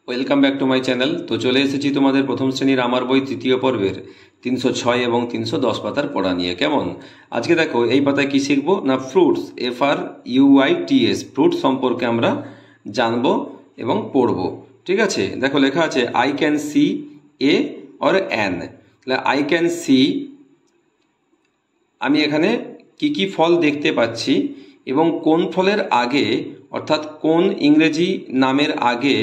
Welcome back to my channel. তো চলে এসেছি তোমাদের প্রথম শ্রেণীর আমার বই তৃতীয় পর্বের 306 এবং 310 পাতার পড়া নিয়ে। কেমন? আজকে দেখো এই পাতায় কি শিখবো না, ফ্রুটস, FRUITS, ফ্রুট সম্পর্কে আমরা জানবো এবং পড়বো। ঠিক আছে, দেখো লেখা আছে I can see a or an. তাহলে আই ক্যান সি, আমি এখানে কি কি ফল দেখতে পাচ্ছি এবং কোন ফলের আগে অর্থাৎ কোন ইংরেজি নামের আগে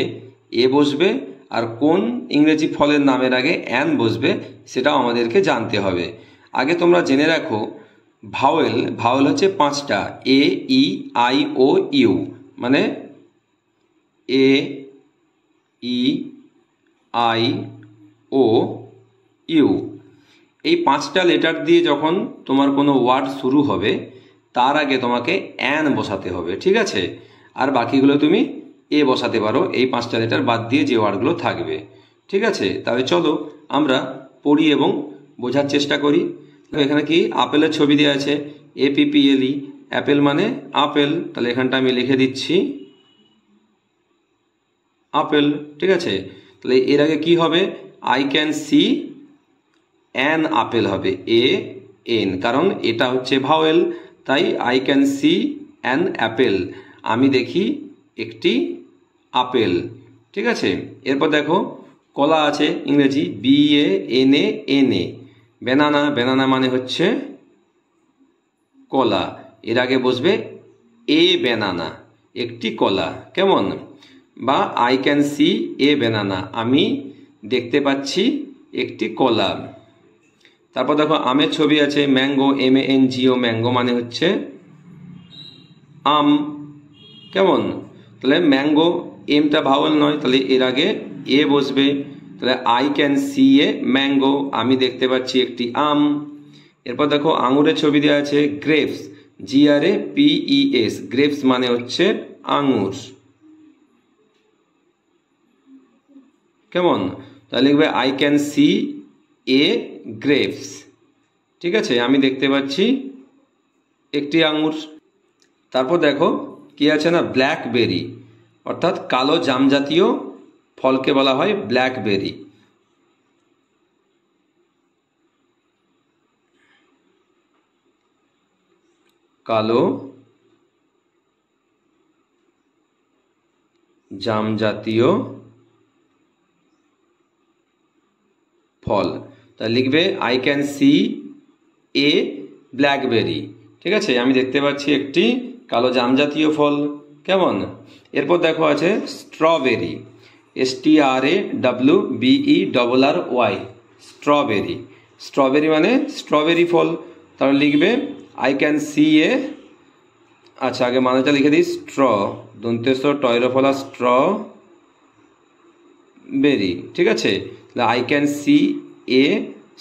এ বসবে আর কোন ইংরেজি ফলের নামের আগে অ্যান বসবে সেটাও আমাদেরকে জানতে হবে। আগে তোমরা জেনে রাখো ভাওয়েল হচ্ছে 5টা, এ ই আই ও ইউ, মানে এ ই আই ও ইউ। এই 5টা লেটার দিয়ে যখন তোমার কোনো ওয়ার্ড শুরু হবে তার আগে তোমাকে অ্যান বসাতে হবে। ঠিক আছে, আর বাকিগুলো তুমি এ বসাতে পারো, এই 5টা লেটার বাদ দিয়ে যে ওয়ার্ডগুলো থাকবে। ঠিক আছে, তাহলে চলো আমরা পড়ি এবং বোঝার চেষ্টা করি। এখানে কি আপেলের ছবি দেওয়া আছে, APPLE, অ্যাপেল মানে আপেল। তাহলে এখানটা আমি লিখে দিচ্ছি আপেল। ঠিক আছে, তাহলে এর আগে কি হবে, I can see an apple হবে, AN, কারণ এটা হচ্ছে ভাওয়েল, তাই I can see an Apple, আমি দেখি একটি আপেল। ঠিক আছে, এরপর দেখো কলা আছে, ইংরেজি BANANA, ব্যানানা মানে হচ্ছে কলা, এর আগে বসবে এ ব্যানানা, একটি কলা। কেমন? বা I can see A banana, আমি দেখতে পাচ্ছি একটি কলা। তারপর দেখো আমের ছবি আছে, ম্যাঙ্গো, MANGO, ম্যাঙ্গো মানে হচ্ছে আম। কেমন? তাহলে ম্যাঙ্গো, এমটা ভাওয়েল নয়, তাহলে এর আগে এ বসবে, তাহলে I can see a mango, আমি দেখতে পাচ্ছি একটি আম। এরপর দেখো আঙুরের ছবি দেওয়া আছে, গ্রেপস, GRAPES, গ্রেপস মানে হচ্ছে আঙুর। কেমন? তাহলে লিখবে I can see A grapes. ঠিক আছে, আমি দেখতে পাচ্ছি একটি আঙুর। তারপর দেখো কি আছে না, ব্ল্যাকবেরি, অর্থাৎ কালো জাম জাতীয় ফলকে বলা হয় ব্ল্যাকবেরি। কালো জাম জাতীয় ফল, তা লিখবে I can see A blackberry. ঠিক আছে, আমি দেখতে পাচ্ছি একটি কালো জাম জাতীয় ফল। কেমন? এরপর দেখো আছে স্ট্রবেরি, STRAWBERRY, স্ট্রবেরি। স্ট্রবেরি মানে স্ট্রবেরি ফল, তাহলে লিখবে আই ক্যান সি এ, আচ্ছা আগে মানেটা লিখে দিই, স্ট্র, দন্তেস টয়রো ফলা, স্ট্র বেরি। ঠিক আছে, I can see A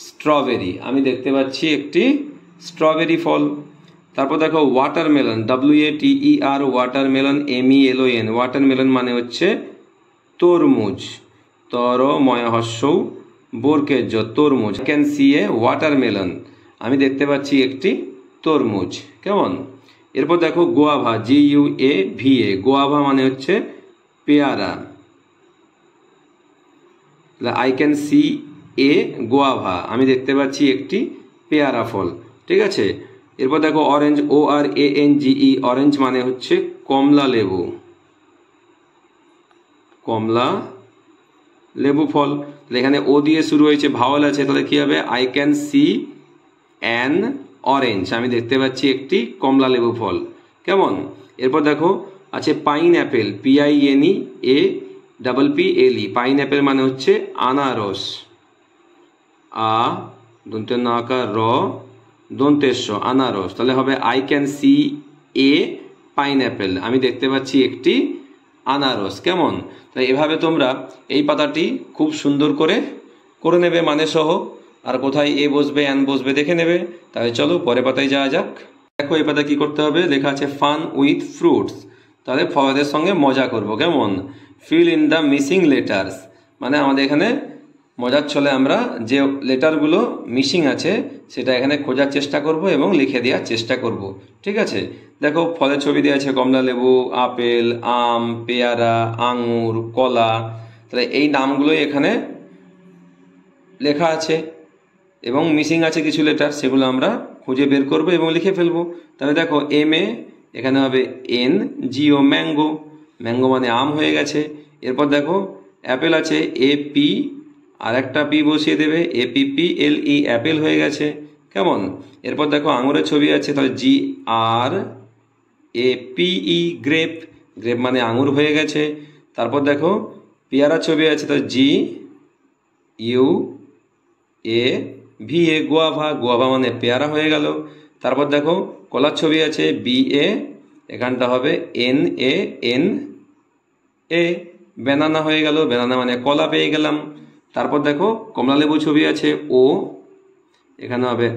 strawberry, আমি দেখতে পাচ্ছি একটি স্ট্রবেরি ফল। তারপর দেখো watermelon, WATER, watermelon, MELON, watermelon মানে হচ্ছে তরমুজ, তরময় হর্ষৌ বর্গের জ, তরমুজ। ক্যান সি এ ওয়াটারমেলন, আমি দেখতে পাচ্ছি একটি তরমুজ। কেমন? এরপর দেখো গোয়াভা, GUAVA, গোয়াভা মানে হচ্ছে পেয়ারা, I can see A guava, আমি দেখতে পাচ্ছি একটি পেয়ারা ফল। ঠিক আছে, এরপর দেখো অরেঞ্জ, ORANGE, অরেঞ্জ মানে হচ্ছে কমলা লেবু, কমলা লেবু ফল। এখানে ও দিয়ে শুরু হয়েছে, ভাওয়েল আছে, তাহলে কি হবে, I can see an orange, আমি দেখতে পাচ্ছি একটি কমলা লেবু ফল। কেমন? এরপর দেখো আছে পাইনঅ্যাপেল, PINAPPLE, পাইনঅ্যাপেল মানে হচ্ছে আনারস, দন্তে নাকার র, দন্তেশ্ব, আনারস। তাহলে হবে I can see A pineapple, আমি দেখতে পাচ্ছি একটি আনারস। কেমন? তাই এভাবে তোমরা এই পাতাটি খুব সুন্দর করে নেবে মানে সহ, আর কোথায় এ বসবে অ্যান বসবে দেখে নেবে। তাহলে চলো পরের পাতায় যাওয়া যাক। দেখো এই পাতায় কি করতে হবে, লেখা আছে ফান উইথ ফ্রুটস, তাহলে ফলদের সঙ্গে মজা করব। কেমন? Fill in the missing letters, মানে আমাদের এখানে মজার ছলে আমরা যে লেটারগুলো মিসিং আছে সেটা এখানে খোঁজার চেষ্টা করব এবং লিখে দেওয়ার চেষ্টা করব। ঠিক আছে, দেখো ফলের ছবি দেওয়া আছে, কমলা লেবু, আপেল, আম, পেয়ারা, আঙুর, কলা। তাহলে এই নামগুলোই এখানে লেখা আছে এবং মিসিং আছে কিছু লেটার, সেগুলো আমরা খুঁজে বের করব এবং লিখে ফেলবো। তাহলে দেখো MA এখানে হবে NGO, ম্যাঙ্গো, ম্যাঙ্গো মানে আম হয়ে গেছে। এরপর দেখো অ্যাপেল আছে AP, আর একটা P বসিয়ে দেবে, APPLE, অ্যাপেল হয়ে গেছে। কেমন? এরপর দেখো আঙুরের ছবি আছে, তাহলে GRAPE, গ্রেপ, গ্রেপ মানে আঙুর হয়ে গেছে। তারপর দেখো পেয়ারা ছবি আছে, তাহলে GUAVA, গোয়াভা, গোয়াভা মানে পেয়ারা হয়ে গেল। তারপর দেখো কলার ছবি আছে BA, এখানটা হবে NANA, ব্যানানা হয়ে গেল, ব্যানানা মানে কলা পেয়ে গেলাম। তারপর দেখো কমলা লেবু ছবি আছে O, এখানে হবে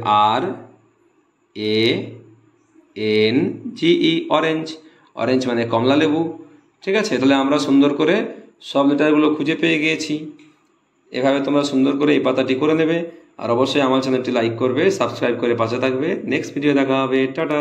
RANGE, অরেঞ্জ, অরেঞ্জ মানে কমলা লেবু। ঠিক আছে, তাহলে আমরা সুন্দর করে সব লেটারগুলো খুঁজে পেয়ে গিয়েছি। এভাবে তোমরা সুন্দর করে এই পাতাটি করে নেবে, আর অবশ্যই আমার চ্যানেলটি লাইক করবে, সাবস্ক্রাইব করে পাশে থাকবে। নেক্সট ভিডিও দেখা হবে, টাটা।